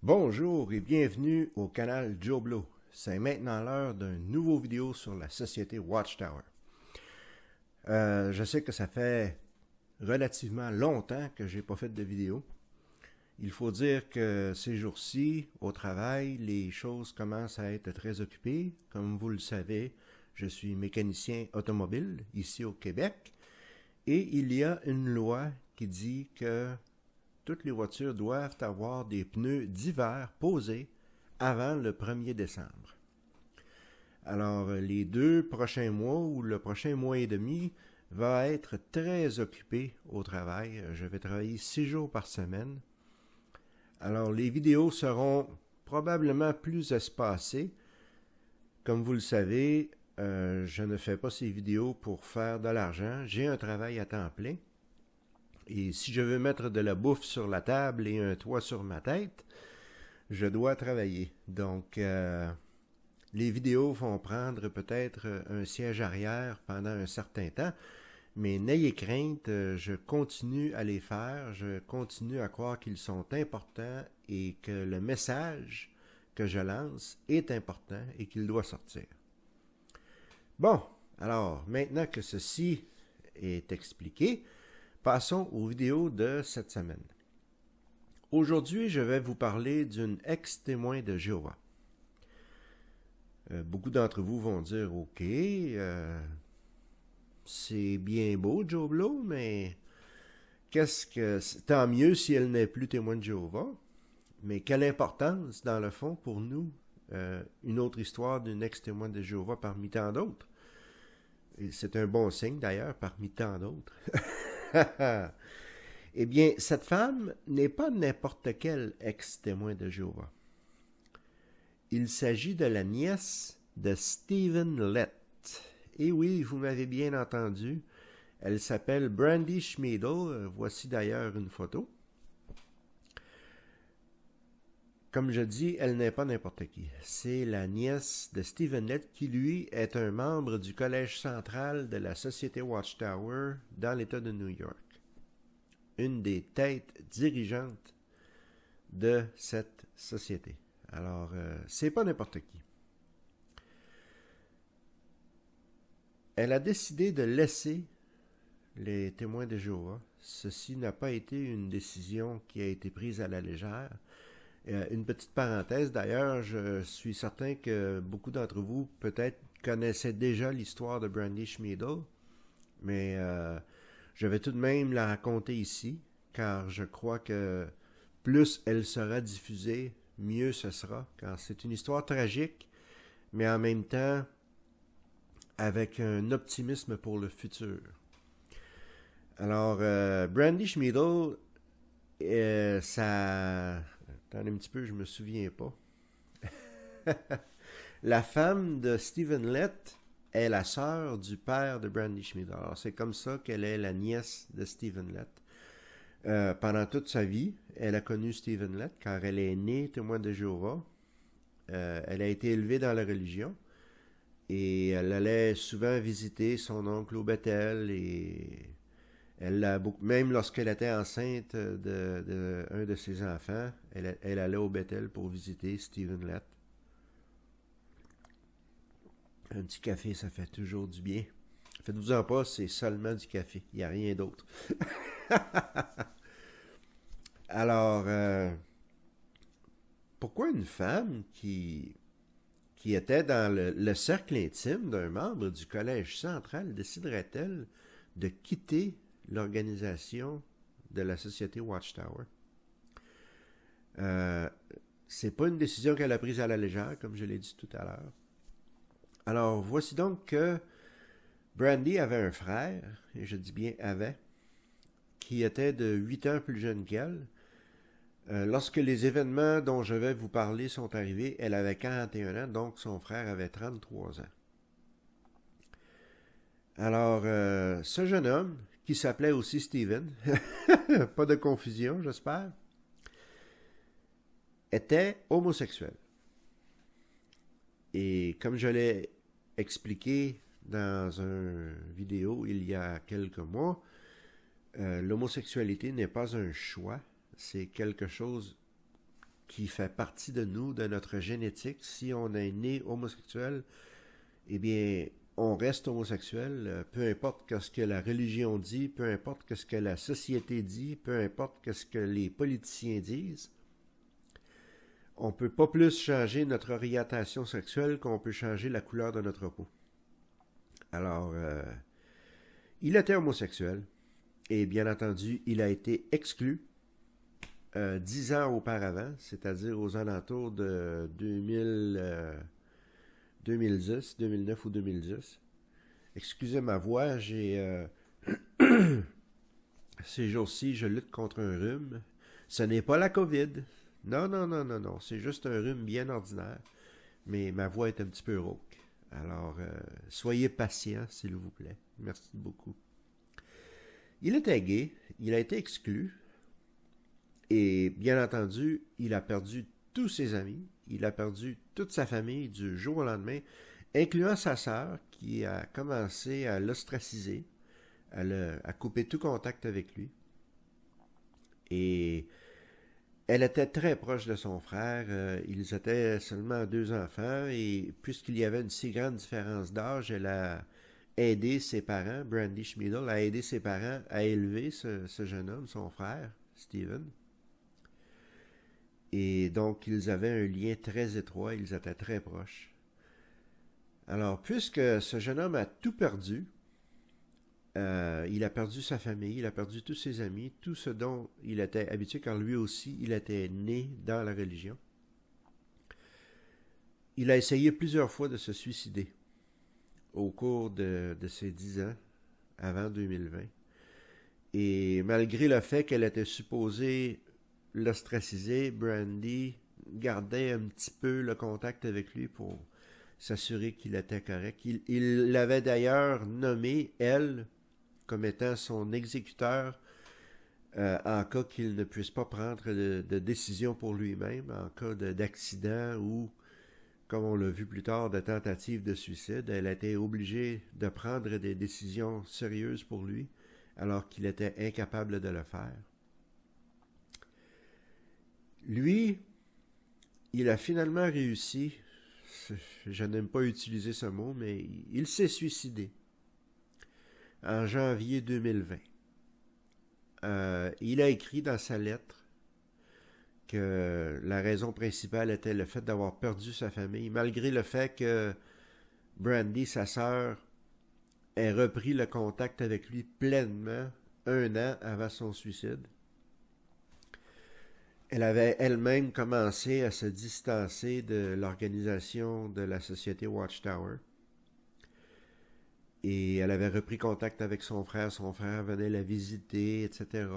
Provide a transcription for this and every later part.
Bonjour et bienvenue au canal Joe Blow. C'est maintenant l'heure d'un nouveau vidéo sur la société Watchtower. Je sais que ça fait relativement longtemps que j'ai pas fait de vidéo. Il faut dire que ces jours-ci, au travail, les choses commencent à être très occupées. Comme vous le savez, je suis mécanicien automobile ici au Québec et il y a une loi qui dit que toutes les voitures doivent avoir des pneus d'hiver posés avant le 1er décembre. Alors, les 2 prochains mois ou le prochain mois et demi va être très occupé au travail. Je vais travailler 6 jours par semaine. Alors, les vidéos seront probablement plus espacées. Comme vous le savez, je ne fais pas ces vidéos pour faire de l'argent. J'ai un travail à temps plein. Et si je veux mettre de la bouffe sur la table et un toit sur ma tête, je dois travailler. Donc, les vidéos vont prendre peut-être un siège arrière pendant un certain temps, mais n'ayez crainte, je continue à les faire, je continue à croire qu'ils sont importants et que le message que je lance est important et qu'il doit sortir. Bon, alors, maintenant que ceci est expliqué, passons aux vidéos de cette semaine. Aujourd'hui, je vais vous parler d'une ex-témoin de Jéhovah. Beaucoup d'entre vous vont dire, OK, c'est bien beau, Joe Blow, mais tant mieux si elle n'est plus témoin de Jéhovah, mais quelle importance, dans le fond, pour nous, une autre histoire d'une ex-témoin de Jéhovah parmi tant d'autres. Et c'est un bon signe, d'ailleurs, parmi tant d'autres. Eh bien, cette femme n'est pas n'importe quel ex-témoin de Jéhovah. Il s'agit de la nièce de Stephen Lett. Et oui, vous m'avez bien entendu, elle s'appelle Brandy Schmiedel. Voici d'ailleurs une photo. Comme je dis, elle n'est pas n'importe qui. C'est la nièce de Stephen Lett qui, lui, est un membre du collège central de la société Watchtower dans l'État de New York. Une des têtes dirigeantes de cette société. Alors, c'est pas n'importe qui. Elle a décidé de laisser les témoins de Jéhovah. Ceci n'a pas été une décision qui a été prise à la légère. Une petite parenthèse, d'ailleurs, je suis certain que beaucoup d'entre vous peut-être connaissaient déjà l'histoire de Brandy Schmiedel, mais je vais tout de même la raconter ici, car je crois que plus elle sera diffusée, mieux ce sera, car c'est une histoire tragique, mais en même temps avec un optimisme pour le futur. Alors, Brandy Schmiedel, ça... Attendez un petit peu, je me souviens pas. La femme de Stephen Lett est la sœur du père de Brandy Schmiedel. Alors, c'est comme ça qu'elle est la nièce de Stephen Lett. Pendant toute sa vie, elle a connu Stephen Lett, car elle est née témoin de Jéhovah. Elle a été élevée dans la religion. Et elle allait souvent visiter son oncle au Bethel. Et même lorsqu'elle était enceinte de un de ses enfants, elle allait au Bethel pour visiter Stephen Lett. Un petit café, ça fait toujours du bien. Faites-vous-en pas, c'est seulement du café. Il n'y a rien d'autre. Alors, pourquoi une femme qui était dans le cercle intime d'un membre du collège central déciderait-elle de quitter l'organisation de la société Watchtower? C'est pas une décision qu'elle a prise à la légère, comme je l'ai dit tout à l'heure. Alors, voici donc que Brandy avait un frère, et je dis bien avait, qui était de 8 ans plus jeune qu'elle. Lorsque les événements dont je vais vous parler sont arrivés, elle avait 41 ans, donc son frère avait 33 ans. Alors, ce jeune homme, qui s'appelait aussi Stephen, pas de confusion, j'espère, était homosexuel. Et comme je l'ai expliqué dans une vidéo il y a quelques mois, l'homosexualité n'est pas un choix, c'est quelque chose qui fait partie de nous, de notre génétique. Si on est né homosexuel, eh bien, on reste homosexuel, peu importe ce que la religion dit, peu importe ce que la société dit, peu importe ce que les politiciens disent. On ne peut pas plus changer notre orientation sexuelle qu'on peut changer la couleur de notre peau. Alors, il était homosexuel et bien entendu, il a été exclu 10 ans auparavant, c'est-à-dire aux alentours de 2010, 2009 ou 2010. Excusez ma voix, ces jours-ci, je lutte contre un rhume. Ce n'est pas la COVID. Non, non, non, non, non. C'est juste un rhume bien ordinaire. Mais ma voix est un petit peu rauque. Alors, soyez patient, s'il vous plaît. Merci beaucoup. Il était gay. Il a été exclu. Et bien entendu, il a perdu tous ses amis. Il a perdu toute sa famille du jour au lendemain, incluant sa sœur qui a commencé à l'ostraciser, à couper tout contact avec lui. Et elle était très proche de son frère. Ils étaient seulement 2 enfants et puisqu'il y avait une si grande différence d'âge, elle a aidé ses parents, Brandy Schmidl, a aidé ses parents à élever ce jeune homme, son frère, Steven. Et donc, ils avaient un lien très étroit, ils étaient très proches. Alors, puisque ce jeune homme a tout perdu, il a perdu sa famille, il a perdu tous ses amis, tout ce dont il était habitué, car lui aussi, il était né dans la religion. Il a essayé plusieurs fois de se suicider au cours de ses 10 ans, avant 2020. Et malgré le fait qu'elle était supposée l'ostraciser, Brandy gardait un petit peu le contact avec lui pour s'assurer qu'il était correct. Il l'avait d'ailleurs nommé, elle, comme étant son exécuteur en cas qu'il ne puisse pas prendre de décision pour lui-même, en cas d'accident ou, comme on l'a vu plus tard, de tentative de suicide. Elle a été obligée de prendre des décisions sérieuses pour lui, alors qu'il était incapable de le faire. Lui, il a finalement réussi, je n'aime pas utiliser ce mot, mais il s'est suicidé en janvier 2020. Il a écrit dans sa lettre que la raison principale était le fait d'avoir perdu sa famille, malgré le fait que Brandy, sa sœur, ait repris le contact avec lui pleinement 1 an avant son suicide. Elle avait elle-même commencé à se distancer de l'organisation de la société Watchtower. Et elle avait repris contact avec son frère venait la visiter, etc.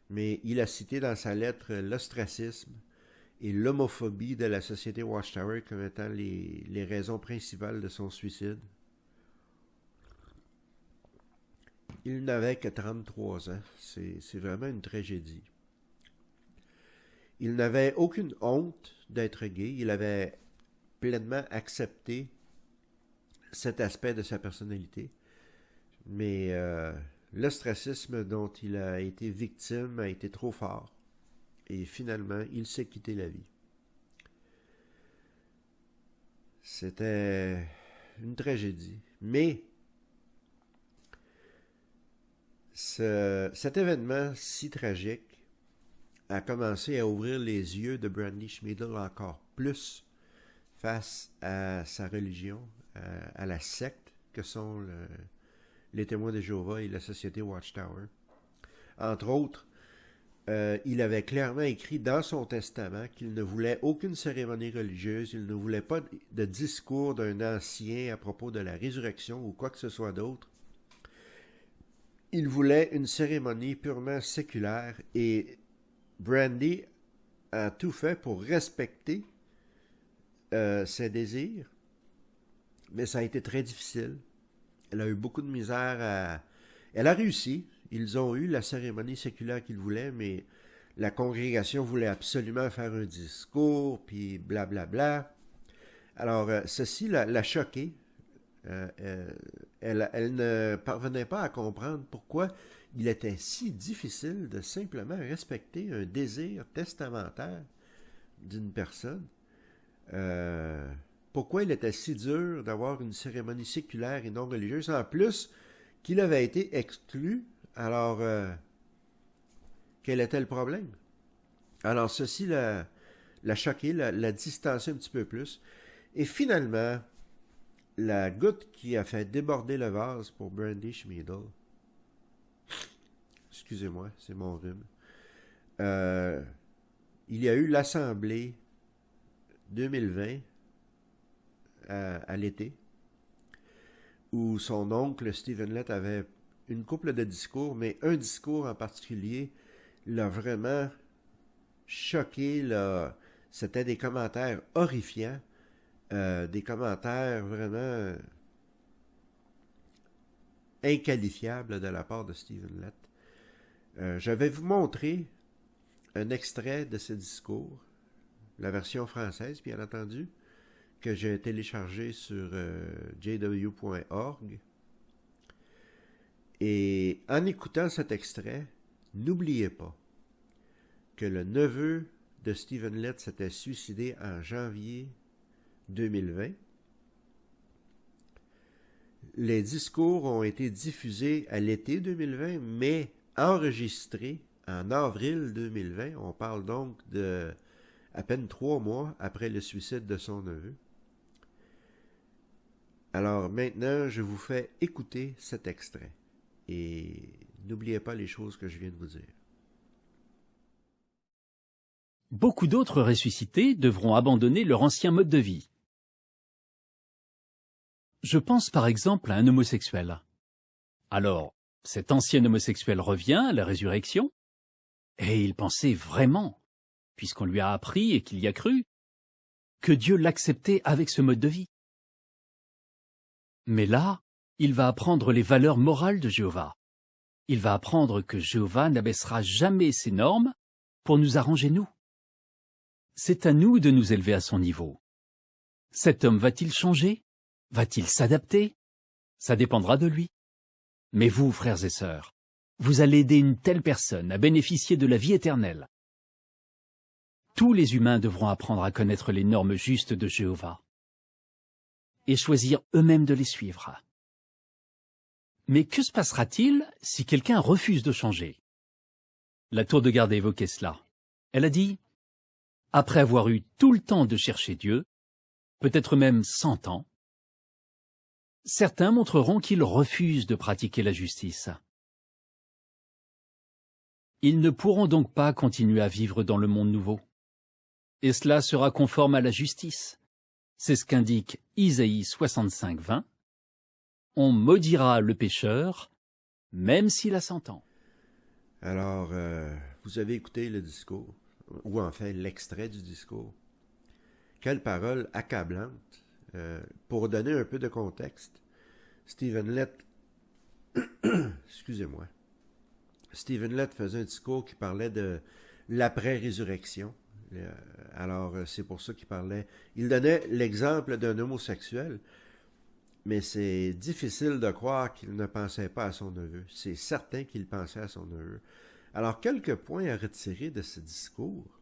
Mais il a cité dans sa lettre l'ostracisme et l'homophobie de la société Watchtower comme étant les raisons principales de son suicide. Il n'avait que 33 ans. C'est vraiment une tragédie. Il n'avait aucune honte d'être gay. Il avait pleinement accepté cet aspect de sa personnalité. Mais l'ostracisme dont il a été victime a été trop fort. Et finalement, il s'est quitté la vie. C'était une tragédie. Mais cet événement si tragique a commencé à ouvrir les yeux de Brandy Schmidl encore plus face à sa religion, à la secte que sont les témoins de Jéhovah et la société Watchtower. Entre autres, il avait clairement écrit dans son testament qu'il ne voulait aucune cérémonie religieuse, il ne voulait pas de discours d'un ancien à propos de la résurrection ou quoi que ce soit d'autre. Il voulait une cérémonie purement séculaire et Brandy a tout fait pour respecter ses désirs, mais ça a été très difficile. Elle a eu beaucoup de misère Elle a réussi. Ils ont eu la cérémonie séculaire qu'ils voulaient, mais la congrégation voulait absolument faire un discours, puis blablabla. Alors, ceci l'a choquée. Elle ne parvenait pas à comprendre pourquoi il était si difficile de simplement respecter un désir testamentaire d'une personne. Pourquoi il était si dur d'avoir une cérémonie séculaire et non religieuse, en plus qu'il avait été exclu. Alors, quel était le problème? Alors, ceci l'a choqué, l'a distancé un petit peu plus. Et finalement, la goutte qui a fait déborder le vase pour Brandy Schmiedel, excusez-moi, c'est mon rhume, il y a eu l'Assemblée 2020 à l'été, où son oncle Stephen Lett avait une couple de discours, mais un discours en particulier l'a vraiment choqué. C'était des commentaires horrifiants, des commentaires vraiment inqualifiables de la part de Stephen Lett. Je vais vous montrer un extrait de ce discours, la version française, bien entendu, que j'ai téléchargé sur jw.org. Et en écoutant cet extrait, n'oubliez pas que le neveu de Stephen Lett s'était suicidé en janvier 2020. Les discours ont été diffusés à l'été 2020, mais enregistrés en avril 2020. On parle donc de à peine 3 mois après le suicide de son neveu. Alors maintenant, je vous fais écouter cet extrait. Et n'oubliez pas les choses que je viens de vous dire. Beaucoup d'autres ressuscités devront abandonner leur ancien mode de vie. Je pense par exemple à un homosexuel. Alors, cet ancien homosexuel revient à la résurrection, et il pensait vraiment, puisqu'on lui a appris et qu'il y a cru, que Dieu l'acceptait avec ce mode de vie. Mais là, il va apprendre les valeurs morales de Jéhovah. Il va apprendre que Jéhovah n'abaissera jamais ses normes pour nous arranger nous. C'est à nous de nous élever à son niveau. Cet homme va-t-il changer? Va-t-il s'adapter? Ça dépendra de lui. Mais vous, frères et sœurs, vous allez aider une telle personne à bénéficier de la vie éternelle. Tous les humains devront apprendre à connaître les normes justes de Jéhovah et choisir eux-mêmes de les suivre. Mais que se passera-t-il si quelqu'un refuse de changer? La tour de garde a évoqué cela. Elle a dit, après avoir eu tout le temps de chercher Dieu, peut-être même 100 ans, certains montreront qu'ils refusent de pratiquer la justice. Ils ne pourront donc pas continuer à vivre dans le monde nouveau. Et cela sera conforme à la justice. C'est ce qu'indique Isaïe 65, 20. On maudira le pécheur, même s'il a 100 ans. Alors, vous avez écouté le discours, ou enfin l'extrait du discours. Quelle parole accablante. Pour donner un peu de contexte, Stephen Lett, excusez-moi, Stephen Lett faisait un discours qui parlait de l'après-résurrection. Alors, c'est pour ça qu'il parlait. Il donnait l'exemple d'un homosexuel, mais c'est difficile de croire qu'il ne pensait pas à son neveu. C'est certain qu'il pensait à son neveu. Alors, quelques points à retirer de ce discours.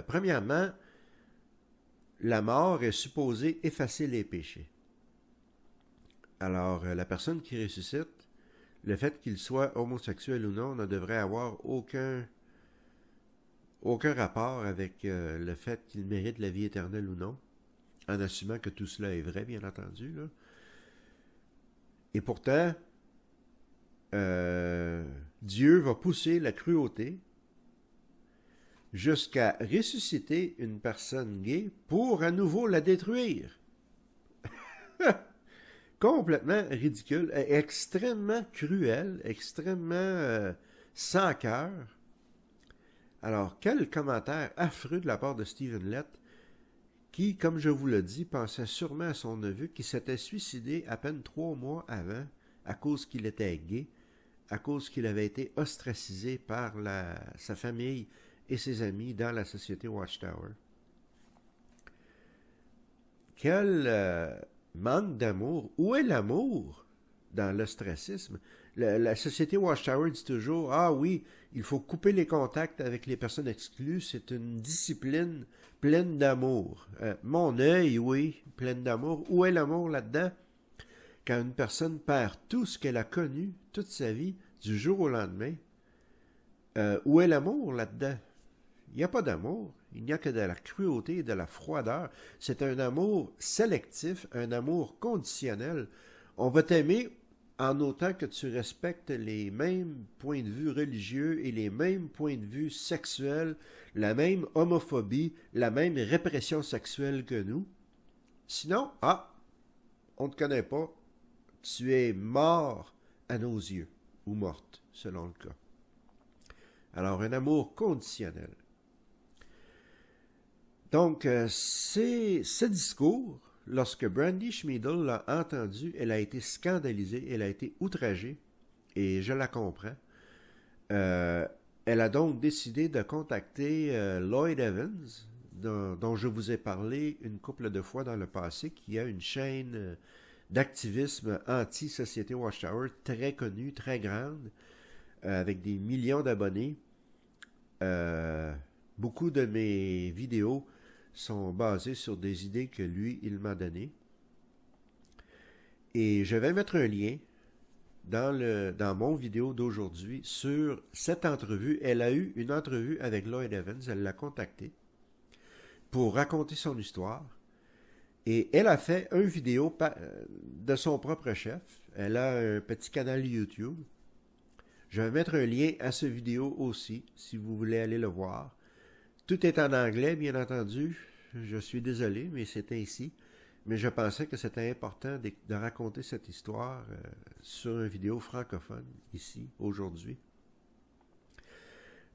Premièrement, la mort est supposée effacer les péchés. Alors, la personne qui ressuscite, le fait qu'il soit homosexuel ou non, ne devrait avoir aucun rapport avec le fait qu'il mérite la vie éternelle ou non, en assumant que tout cela est vrai, bien entendu, là. Et pourtant, Dieu va pousser la cruauté jusqu'à ressusciter une personne gay pour à nouveau la détruire. Complètement ridicule, extrêmement cruel, extrêmement sans cœur. Alors, quel commentaire affreux de la part de Stephen Lett, qui, comme je vous l'ai dit, pensait sûrement à son neveu qui s'était suicidé à peine 3 mois avant à cause qu'il était gay, à cause qu'il avait été ostracisé par sa famille et ses amis dans la société Watchtower. Quel manque d'amour. Où est l'amour dans l'ostracisme? La société Watchtower dit toujours, ah oui, il faut couper les contacts avec les personnes exclues, c'est une discipline pleine d'amour. Mon œil, oui, pleine d'amour. Où est l'amour là-dedans? Quand une personne perd tout ce qu'elle a connu toute sa vie, du jour au lendemain, où est l'amour là-dedans? Il n'y a pas d'amour. Il n'y a que de la cruauté et de la froideur. C'est un amour sélectif, un amour conditionnel. On va t'aimer en autant que tu respectes les mêmes points de vue religieux et les mêmes points de vue sexuels, la même homophobie, la même répression sexuelle que nous. Sinon, on ne te connaît pas, tu es mort à nos yeux, ou morte, selon le cas. Alors, un amour conditionnel. Donc, ce discours, lorsque Brandy Schmeedel l'a entendu, elle a été scandalisée, elle a été outragée, et je la comprends. Elle a donc décidé de contacter Lloyd Evans, dont je vous ai parlé une couple de fois dans le passé, qui a une chaîne d'activisme anti-Société Watchtower très connue, très grande, avec des millions d'abonnés. Beaucoup de mes vidéos sont basées sur des idées que lui, il m'a données. Et je vais mettre un lien dans mon vidéo d'aujourd'hui sur cette entrevue. Elle a eu une entrevue avec Lloyd Evans, elle l'a contacté pour raconter son histoire. Et elle a fait une vidéo de son propre chef. Elle a un petit canal YouTube. Je vais mettre un lien à cette vidéo aussi, si vous voulez aller le voir. Tout est en anglais, bien entendu. Je suis désolé, mais c'est ainsi. Mais je pensais que c'était important de raconter cette histoire sur une vidéo francophone, ici, aujourd'hui.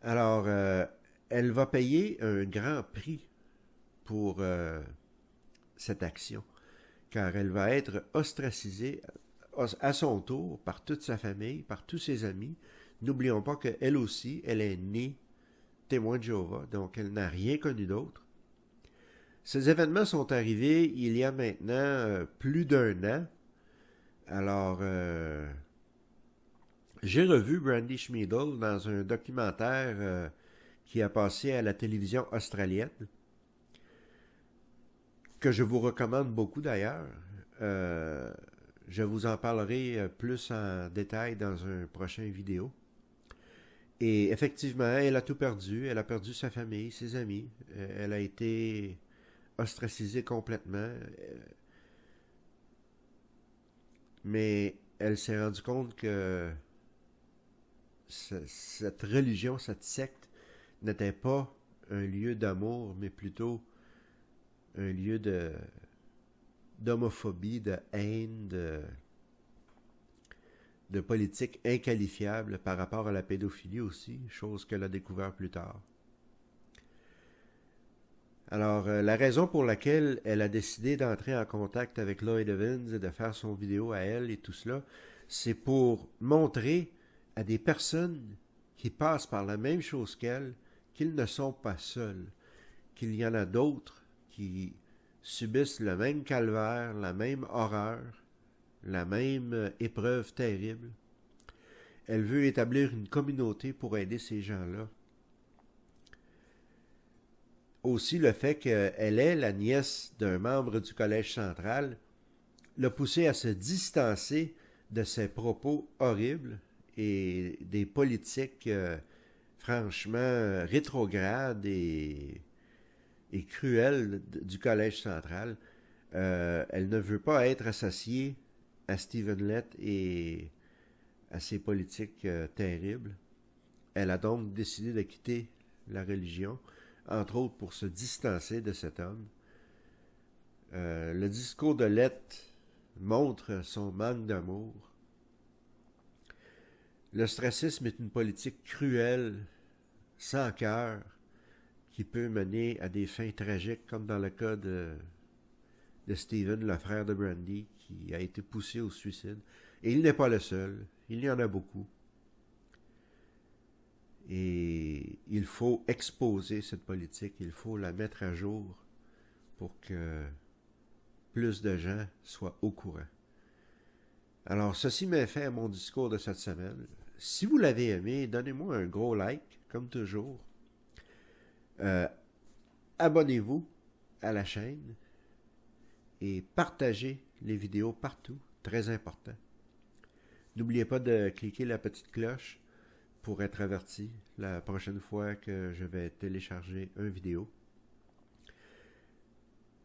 Alors, elle va payer un grand prix pour cette action, car elle va être ostracisée à son tour par toute sa famille, par tous ses amis. N'oublions pas qu'elle aussi, elle est née témoin de Jéhovah, donc elle n'a rien connu d'autre. Ces événements sont arrivés il y a maintenant plus d'un an. Alors, j'ai revu Brandy Schmeedel dans un documentaire qui a passé à la télévision australienne, que je vous recommande beaucoup d'ailleurs. Je vous en parlerai plus en détail dans un prochain vidéo. Et effectivement, elle a tout perdu. Elle a perdu sa famille, ses amis. Elle a été ostracisée complètement. Mais elle s'est rendue compte que cette religion, cette secte, n'était pas un lieu d'amour, mais plutôt un lieu d'homophobie, de haine, de politique inqualifiable par rapport à la pédophilie aussi, chose qu'elle a découvert plus tard. Alors, la raison pour laquelle elle a décidé d'entrer en contact avec Lloyd Evans et de faire son vidéo à elle et tout cela, c'est pour montrer à des personnes qui passent par la même chose qu'elle qu'ils ne sont pas seuls, qu'il y en a d'autres qui subissent le même calvaire, la même horreur, la même épreuve terrible. Elle veut établir une communauté pour aider ces gens-là. Aussi, le fait qu'elle est la nièce d'un membre du Collège central l'a poussée à se distancer de ses propos horribles et des politiques franchement rétrogrades et cruelles du Collège central. Elle ne veut pas être associée à Stephen Lett et à ses politiques terribles. Elle a donc décidé de quitter la religion, entre autres pour se distancer de cet homme. Le discours de Lett montre son manque d'amour. L'ostracisme est une politique cruelle, sans cœur, qui peut mener à des fins tragiques, comme dans le cas de Stephen, le frère de Brandy, qui a été poussé au suicide. Et il n'est pas le seul, il y en a beaucoup. Et il faut exposer cette politique, il faut la mettre à jour pour que plus de gens soient au courant. Alors, ceci met fin à mon discours de cette semaine. Si vous l'avez aimé, donnez-moi un gros like, comme toujours. Abonnez-vous à la chaîne et partagez les vidéos partout, très important. N'oubliez pas de cliquer la petite cloche pour être averti la prochaine fois que je vais télécharger une vidéo.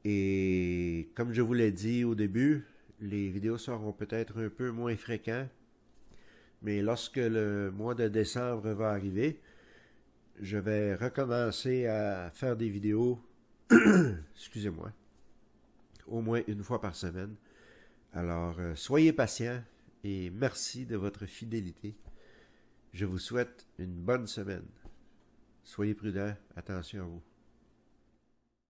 Et comme je vous l'ai dit au début, les vidéos seront peut-être un peu moins fréquentes, mais lorsque le mois de décembre va arriver, je vais recommencer à faire des vidéos, excusez-moi, au moins une fois par semaine. Alors, soyez patients et merci de votre fidélité. Je vous souhaite une bonne semaine. Soyez prudents, attention à vous.